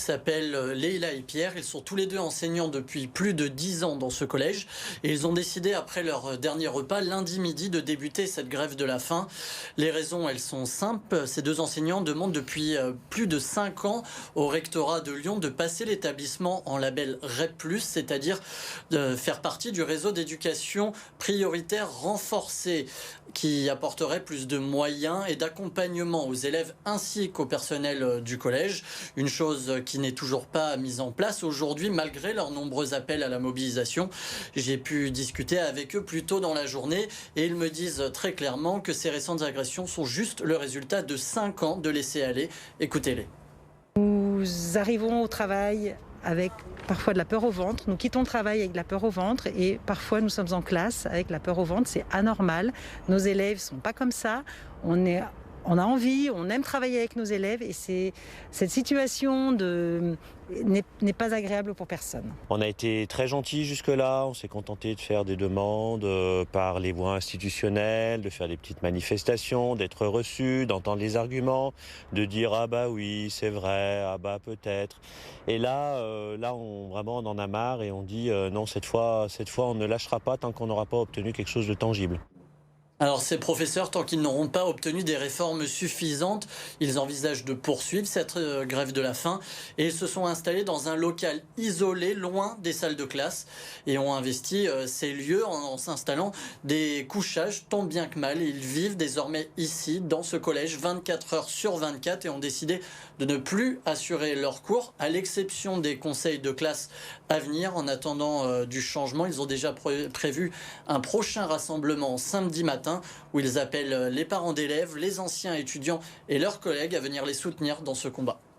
s'appellent Leïla et Pierre. Ils sont tous les deux enseignants depuis plus de 10 ans dans ce collège. Et ils ont décidé, après leur dernier repas, lundi midi, de débuter cette grève de la faim. Les raisons, elles sont simples. Ces deux enseignants demandent depuis plus de 5 ans au rectorat de Lyon de passer l'établissement en label REP+, c'est-à-dire de faire partie du réseau d'éducation prioritaire renforcé, qui apporterait plus de moyens et d'accompagnement aux élèves ainsi qu'au personnel du collège. Une chose qui n'est toujours pas mise en place aujourd'hui, malgré leurs nombreux appels à la mobilisation. J'ai pu discuter avec eux plus tôt dans la journée et ils me disent très clairement que ces récentes agressions sont juste le résultat de 5 ans de laisser-aller. Écoutez-les. Nous arrivons au travail avec parfois de la peur au ventre. Nous quittons le travail avec de la peur au ventre et parfois nous sommes en classe avec la peur au ventre. C'est anormal. Nos élèves ne sont pas comme ça. On a envie, on aime travailler avec nos élèves et cette situation n'est pas agréable pour personne. On a été très gentils jusque-là, on s'est contenté de faire des demandes par les voies institutionnelles, de faire des petites manifestations, d'être reçus, d'entendre les arguments, de dire « ah bah oui, c'est vrai, ah bah peut-être ». Et là, vraiment on en a marre et on dit non, cette fois on ne lâchera pas tant qu'on n'aura pas obtenu quelque chose de tangible. Alors ces professeurs, tant qu'ils n'auront pas obtenu des réformes suffisantes, ils envisagent de poursuivre cette grève de la faim et ils se sont installés dans un local isolé, loin des salles de classe et ont investi ces lieux en s'installant des couchages tant bien que mal. Ils vivent désormais ici, dans ce collège, 24 heures sur 24 et ont décidé de ne plus assurer leurs cours, à l'exception des conseils de classe à venir. En attendant du changement, ils ont déjà prévu un prochain rassemblement samedi matin où ils appellent les parents d'élèves, les anciens étudiants et leurs collègues à venir les soutenir dans ce combat.